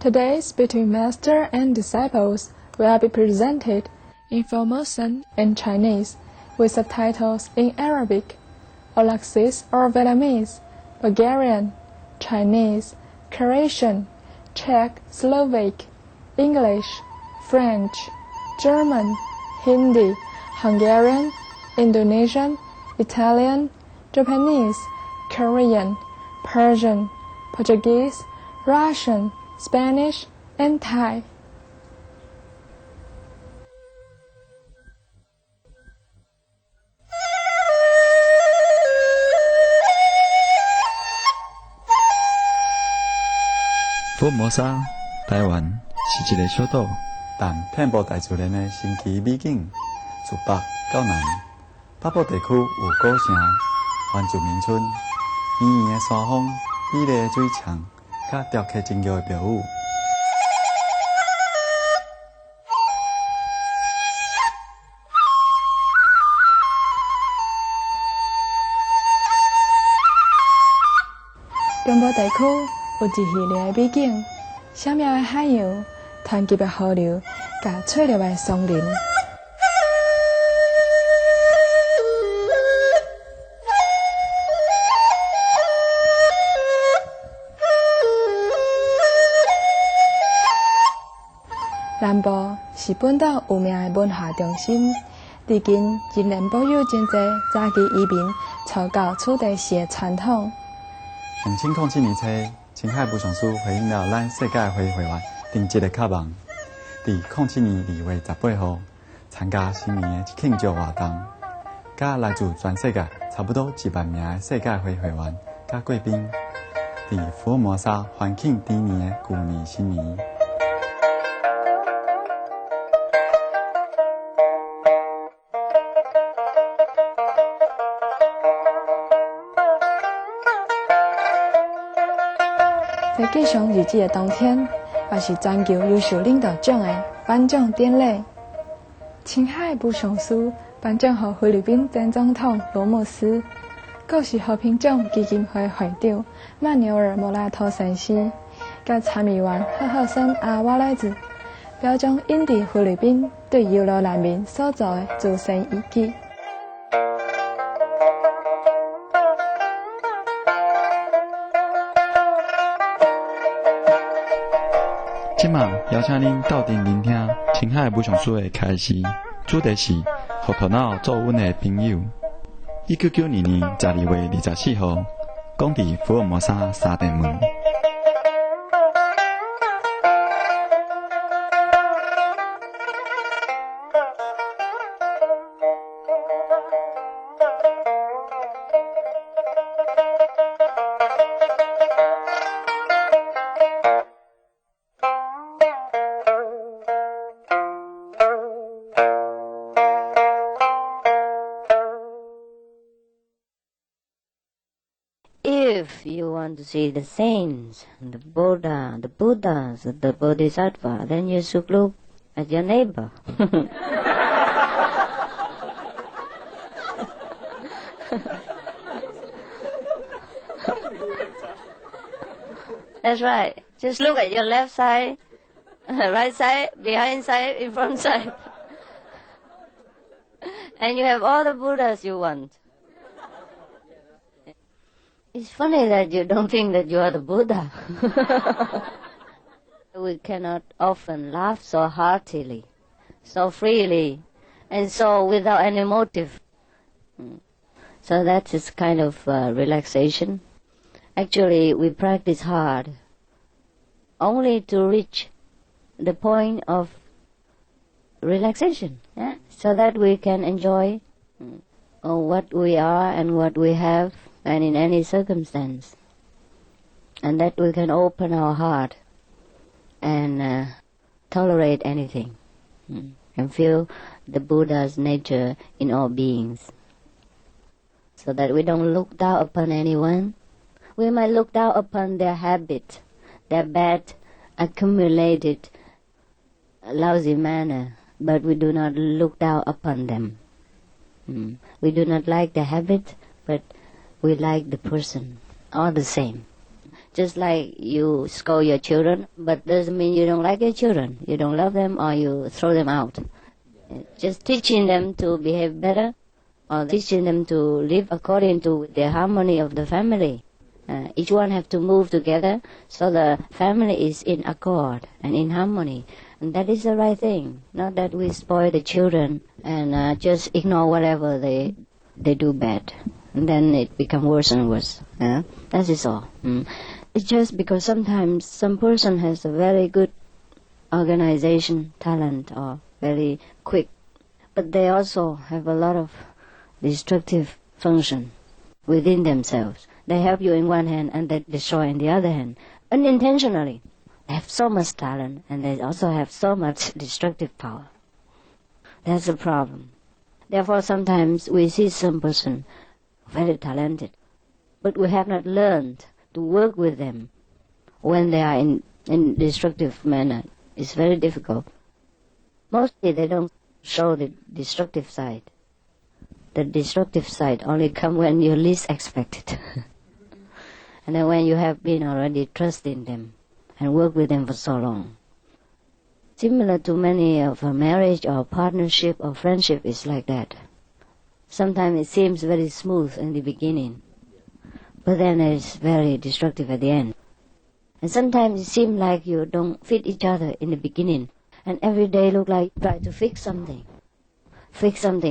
Today's between master and disciples will be presented in Formosan and Chinese, with subtitles in Arabic, Olaxese or Vietnamese, Bulgarian, Chinese, Croatian, Czech, Slovak, English, French, German, Hindi, Hungarian, Indonesian, Italian, Japanese, Korean, Persian, Portuguese, Russian, Spanish, and Thai.福摩沙，台湾是一个小岛，但遍布大自然的神奇美景，自北到南，北部地区有古城、原住民村、圆圆的山峰、美丽的水墙，甲雕刻精巧的庙宇。中部地区有一系列的美景，闪妙的海洋、湍急的河流、甲翠绿的松林。南部是本岛有名的文化中心，至今仍然保有真侪早期移民草到此地时的传统。2007年初，青海武上师回应了咱世界会会员定期的渴望，在2007年2月18号参加新年的庆祝活动，甲来自全世界差不多1万名的世界会会员甲贵宾，在福尔摩沙欢庆猪年的旧年新年。在继上日子的当天，也是全球优秀领导奖的颁奖典礼。青海武上师颁奖给菲律宾前总统罗姆斯，更是和平奖基金会会长马纽尔莫拉托先生，甲参议员赫赫森阿瓦莱兹，表彰印地菲律宾对优留难民所做的自身义举。今晚邀请您到场聆听青海武上师的开示，主题是“互头脑做稳的朋友”。1992年12月24号，讲伫福尔摩沙沙甸门。If you want to see the saints, the Buddha, the Buddhas, the Bodhisattva, then you should look at your neighbor. That's right. Just look at your left side, right side, behind side, in front side. And you have all the Buddhas you want. It's funny that you don't think that you are the Buddha. We cannot often laugh so heartily, so freely, and so without any motive. So that is kind of relaxation. Actually, we practice hard only to reach the point of relaxation, yeah? So that we can enjoy what we are and what we have, and in any circumstance, and that we can open our heart and tolerate anything, and feel the Buddha's nature in all beings, so that we don't look down upon anyone. We might look down upon their habit, their bad, accumulated, lousy manner, but we do not look down upon them. We do not like the habit, but we like the person, all the same. Just like you scold your children, but doesn't mean you don't like your children. You don't love them or you throw them out. Just teaching them to behave better or teaching them to live according to the harmony of the family. Each one have to move together so the family is in accord and in harmony. And that is the right thing. Not that we spoil the children and just ignore whatever they do bad. And then it becomes worse and worse. That is all. It's just because sometimes some person has a very good organization talent or very quick, but they also have a lot of destructive function within themselves. They help you in one hand and they destroy in the other hand, unintentionally. They have so much talent and they also have so much destructive power. That's the problem. Therefore, sometimes we see some person very talented, but we have not learned to work with them when they are in destructive manner. It's very difficult. Mostly they don't show the destructive side. The destructive side only comes when you least expect it. And then when you have been already trusting them and worked with them for so long. Similar to many of a marriage or partnership or friendship is like that. Sometimes it seems very smooth in the beginning, but then it's very destructive at the end. And sometimes it seems like you don't fit each other in the beginning, and every day look like you try to fix something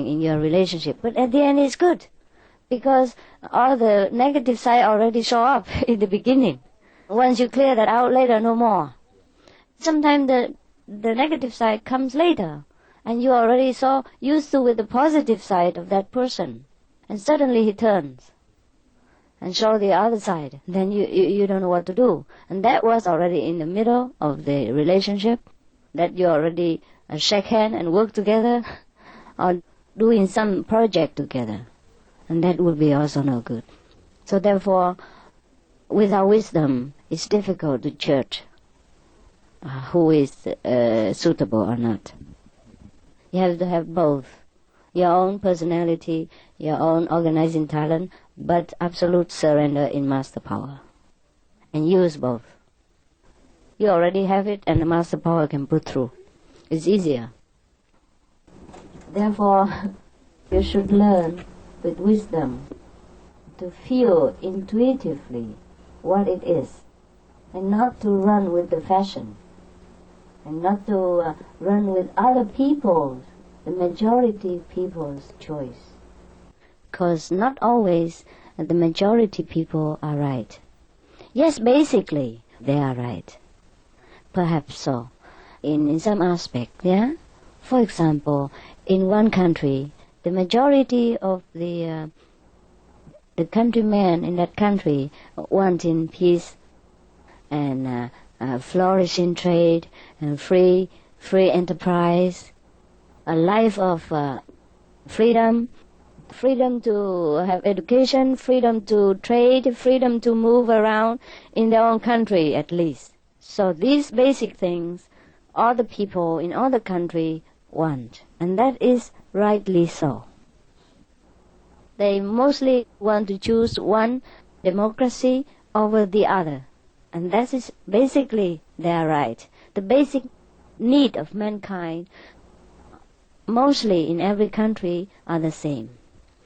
in your relationship. But at the end it's good, because all the negative side already show up in the beginning. Once you clear that out later, no more. Sometimes the negative side comes later, and you are already so used to with the positive side of that person, and suddenly he turns and show the other side. Then you don't know what to do. And that was already in the middle of the relationship, that you already shake hand and work together or doing some project together. And that would be also no good. So therefore, without wisdom, it's difficult to judge who is suitable or not. You have to have both. Your own personality, your own organizing talent, but absolute surrender in master power. And use both. You already have it and the master power can put through. It's easier. Therefore, you should learn with wisdom to feel intuitively what it is, and not to run with the fashion, and not to run with other people's, the majority people's choice. Because not always the majority people are right. Yes, basically they are right. Perhaps so. In some aspect, yeah? For example, in one country, the majority of the countrymen in that country wanting peace and flourishing trade and free enterprise, a life of freedom to have education, freedom to trade, freedom to move around in their own country at least. So these basic things all the people in all the country want, and that is rightly so. They mostly want to choose one democracy over the other, and that is basically their right. The basic need of mankind, mostly in every country, are the same.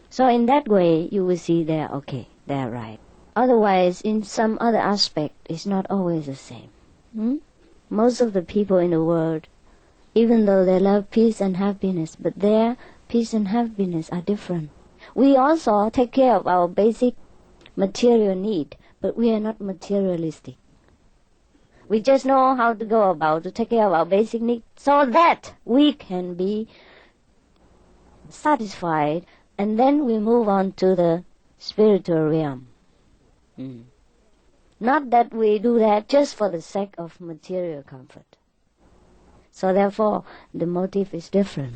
So in that way, you will see they're okay, they're right. Otherwise, in some other aspect, it's not always the same. Most of the people in the world, even though they love peace and happiness, but their peace and happiness are different. We also take care of our basic material need, but we are not materialistic. We just know how to go about to take care of our basic need so that we can be satisfied, and then we move on to the spiritual realm. Not that we do that just for the sake of material comfort. So therefore, the motive is different,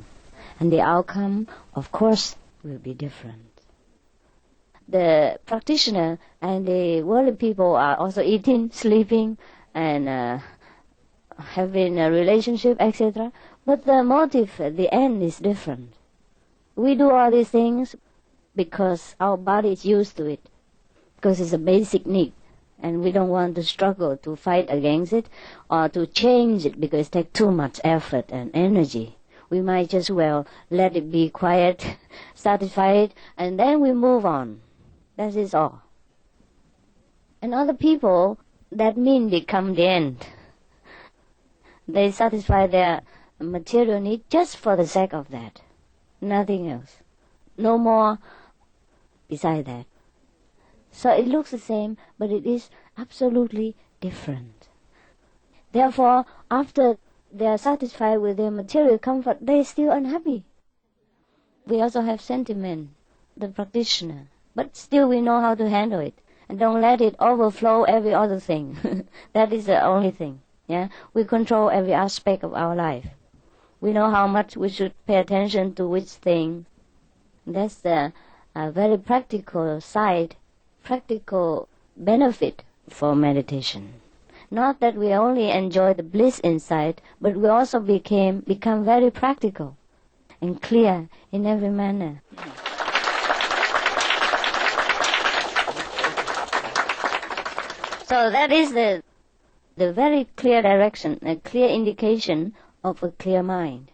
and the outcome, of course, will be different. The practitioner and the worldly people are also eating, sleeping, and having a relationship, etc. But the motive at the end is different. We do all these things because our body is used to it, because it's a basic need, And we don't want to struggle to fight against it or to change it because it takes too much effort and energy. We might just well let it be quiet, satisfied, and then we move on. That is all. And other people, that mean become the end. They satisfy their material need just for the sake of that. Nothing else. No more beside that. So it looks the same, but it is absolutely different. Therefore, after they are satisfied with their material comfort, they are still unhappy. We also have sentiment, the practitioner, but still we know how to handle it. And don't let it overflow every other thing. That is the only thing. Yeah, we control every aspect of our life. We know how much we should pay attention to which thing. That's the very practical side, practical benefit for meditation. Not that we only enjoy the bliss inside, but we also become very practical and clear in every manner. So that is the very clear direction, a clear indication of a clear mind.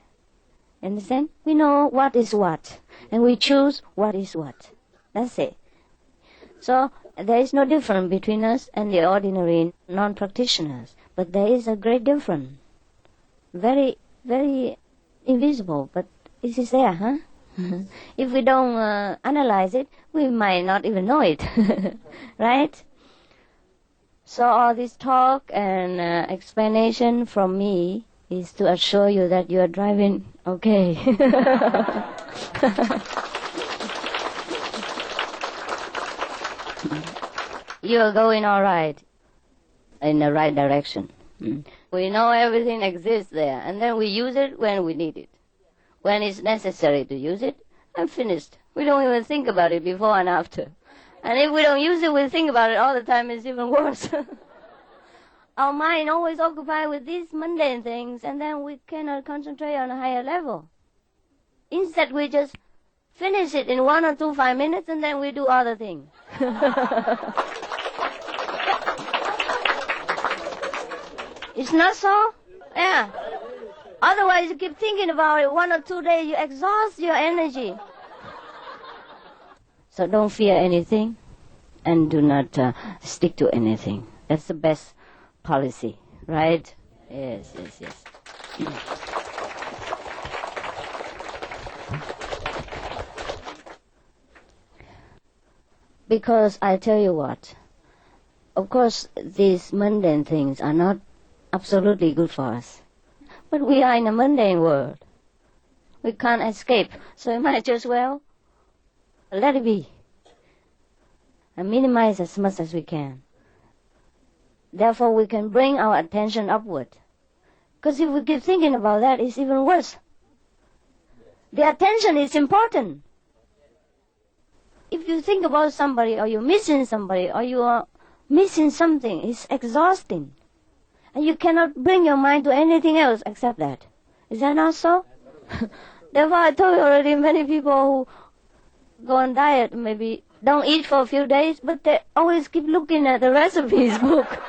Understand? We know what is what, and we choose what is what. That's it. So there is no difference between us and the ordinary non-practitioners, but there is a great difference. Very, very invisible, but it is there, huh? If we don't analyze it, we might not even know it, right? So all this talk and explanation from me is to assure you that you are driving okay. You are going all right, in the right direction. We know everything exists there, and then we use it when we need it. When it's necessary to use it, and finished. We don't even think about it before and after. And if we don't use it, we think about it all the time. It's even worse. Our mind always occupied with these mundane things, and then we cannot concentrate on a higher level. Instead, we just finish it in 1 or 2 5 minutes, and then we do other things. It's not so? Yeah. Otherwise, you keep thinking about it 1 or 2 days, you exhaust your energy. So don't fear anything, and do not stick to anything. That's the best policy, right? Yes. Because I tell you what, of course, these mundane things are not absolutely good for us. But we are in a mundane world. We can't escape, so we might as well let it be and minimize as much as we can. Therefore, we can bring our attention upward. Because if we keep thinking about that, it's even worse. The attention is important. If you think about somebody, or you're missing somebody, or you are missing something, it's exhausting. And you cannot bring your mind to anything else except that. Is that not so? Therefore, I told you already, many people who go on diet maybe don't eat for a few days, but they always keep looking at the recipes book.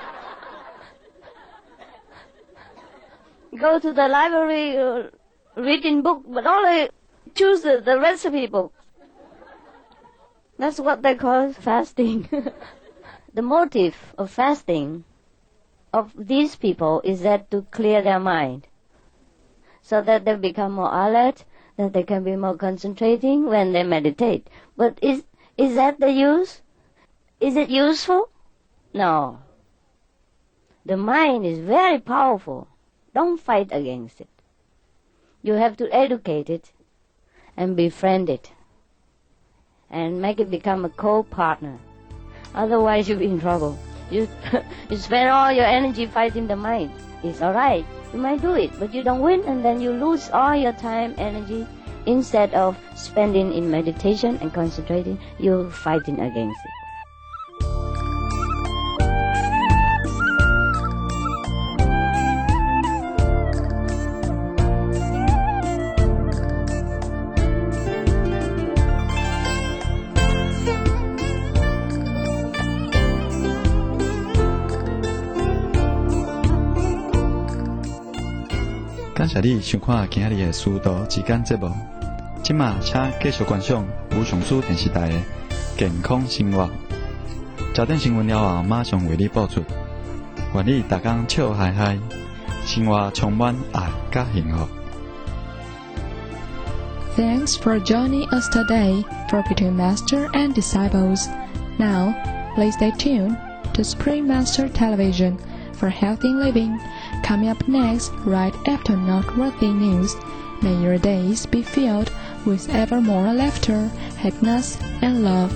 Go to the library, reading book, but only choose the recipe book. That's what they call fasting. The motive of fasting of these people is that to clear their mind, so that they become more alert, that they can be more concentrating when they meditate. But is that the use? Is it useful? No. The mind is very powerful. Don't fight against it. You have to educate it and befriend it and make it become a co-partner. Otherwise, you'll be in trouble. You spend all your energy fighting the mind. It's all right. You might do it, but you don't win, and then you lose all your time, energy. Instead of spending in meditation and concentrating, you're fighting against it. 感谢你收看今日的师徒之间节目。今嘛，请继续观赏吴上师电视台的健康生活。焦点新闻了后，马上为你播出。愿你大家笑嗨嗨，生活充满爱甲幸福。Thanks for joining us today for Between Master and Disciples. Now, please stay tuned to Supreme Master Television for healthy living. Coming up next, right after noteworthy news. May your days be filled with ever more laughter, happiness, and love.